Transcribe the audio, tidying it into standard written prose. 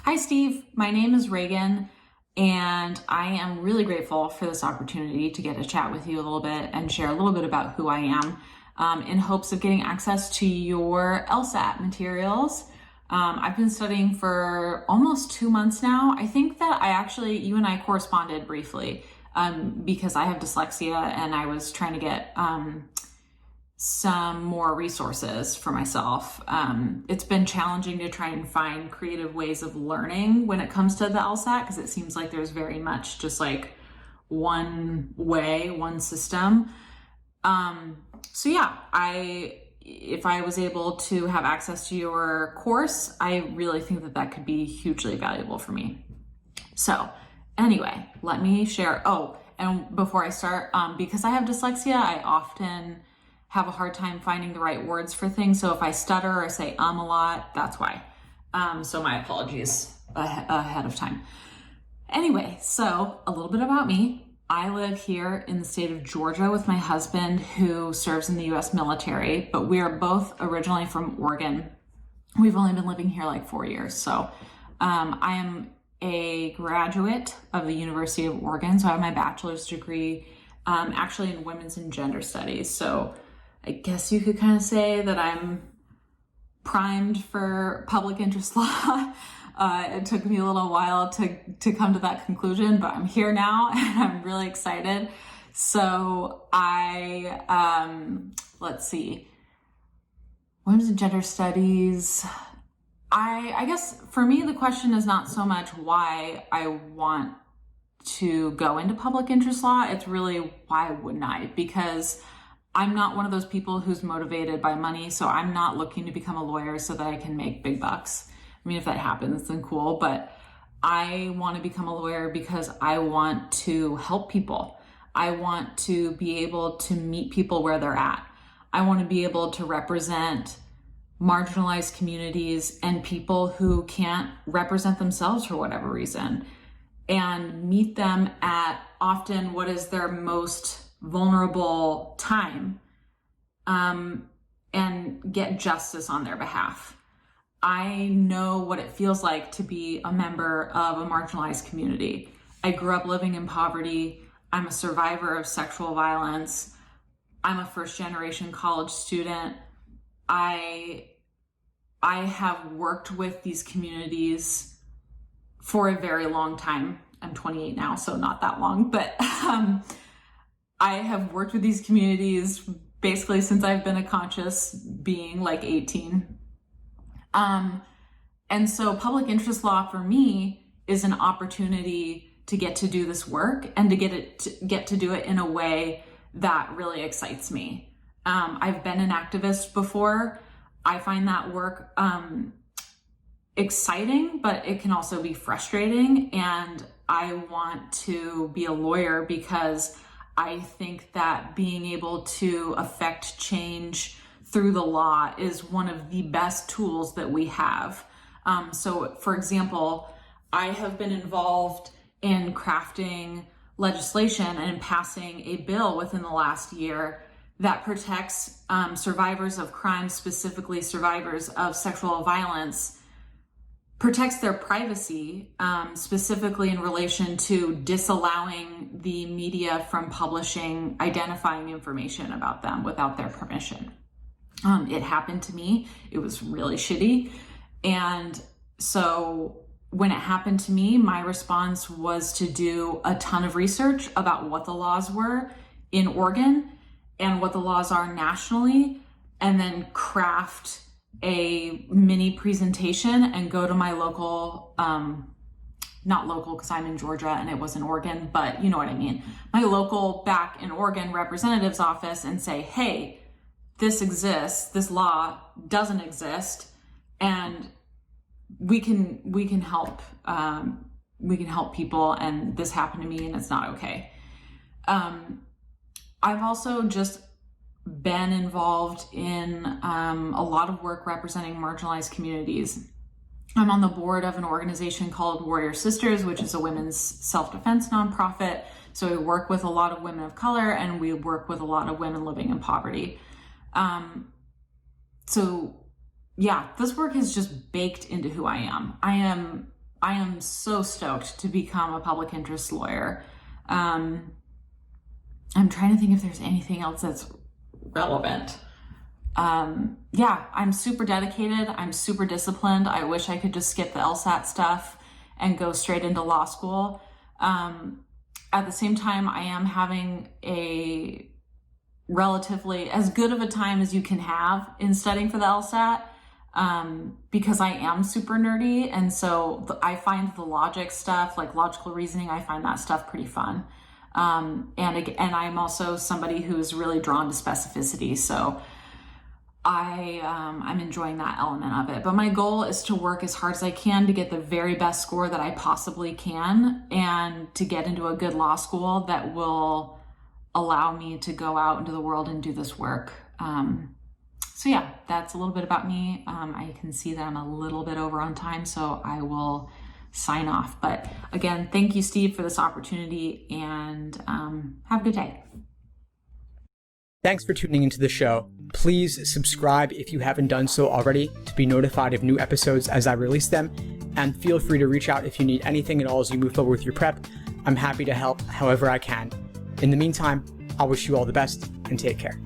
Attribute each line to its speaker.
Speaker 1: Hi, Steve. My name is Reagan, and I am really grateful for this opportunity to get to chat with you a little bit and share a little bit about who I am in hopes of getting access to your LSAT materials. I've been studying for almost 2 months now. I think that you and I corresponded briefly because I have dyslexia and I was trying to get some more resources for myself. It's been challenging to try and find creative ways of learning when it comes to the LSAT because it seems like there's very much just like one way, one system. So yeah, if I was able to have access to your course, I really think that could be hugely valuable for me. So anyway, let me share. Oh, and before I start, because I have dyslexia, I often have a hard time finding the right words for things. So if I stutter or say a lot, that's why. So my apologies ahead of time. Anyway, so a little bit about me. I live here in the state of Georgia with my husband who serves in the US military, but we are both originally from Oregon. We've only been living here like 4 years. So I am a graduate of the University of Oregon. So I have my bachelor's degree actually in women's and gender studies. So I guess you could kind of say that I'm primed for public interest law. It took me a little while to come to that conclusion, but I'm here now and I'm really excited. So let's see, women's and gender studies. I guess for me, the question is not so much why I want to go into public interest law. It's really why wouldn't I? Because I'm not one of those people who's motivated by money. So I'm not looking to become a lawyer so that I can make big bucks. I mean, if that happens, then cool. But I want to become a lawyer because I want to help people. I want to be able to meet people where they're at. I want to be able to represent marginalized communities and people who can't represent themselves for whatever reason, and meet them at often what is their most vulnerable time, and get justice on their behalf. I know what it feels like to be a member of a marginalized community. I grew up living in poverty. I'm a survivor of sexual violence. I'm a first-generation college student. I have worked with these communities for a very long time. I'm 28 now, so not that long, but I have worked with these communities basically since I've been a conscious being, like 18. And so public interest law for me is an opportunity to get to do this work and to get to do it in a way that really excites me. I've been an activist before. I find that work exciting, but it can also be frustrating. And I want to be a lawyer because I think that being able to affect change through the law is one of the best tools that we have. So for example, I have been involved in crafting legislation and passing a bill within the last year that protects survivors of crime, specifically survivors of sexual violence, protects their privacy, specifically in relation to disallowing the media from publishing identifying information about them without their permission. It happened to me. It was really shitty. And so when it happened to me, my response was to do a ton of research about what the laws were in Oregon and what the laws are nationally, and then craft a mini presentation and go to my local, not local because I'm in Georgia and it was in Oregon, but you know what I mean, my local back in Oregon representative's office and say, hey, this exists, this law doesn't exist, and we can help people, and this happened to me and it's not okay. I've also just been involved in a lot of work representing marginalized communities. I'm on the board of an organization called Warrior Sisters, which is a women's self-defense nonprofit. So we work with a lot of women of color and we work with a lot of women living in poverty. So yeah, this work is just baked into who I am. I am so stoked to become a public interest lawyer. I'm trying to think if there's anything else that's relevant. Yeah, I'm super dedicated. I'm super disciplined. I wish I could just skip the LSAT stuff and go straight into law school. At the same time, I am having a relatively as good of a time as you can have in studying for the LSAT, because I am super nerdy. And so I find the logic stuff, like logical reasoning, I find that stuff pretty fun. And I'm also somebody who's really drawn to specificity. So I'm enjoying that element of it. But my goal is to work as hard as I can to get the very best score that I possibly can, and to get into a good law school that will allow me to go out into the world and do this work. So yeah, that's a little bit about me. I can see that I'm a little bit over on time, so I will sign off. But again, thank you, Steve, for this opportunity, and have a good day.
Speaker 2: Thanks for tuning into the show. Please subscribe if you haven't done so already to be notified of new episodes as I release them, and feel free to reach out if you need anything at all as you move forward with your prep. I'm happy to help however I can. In the meantime, I wish you all the best and take care.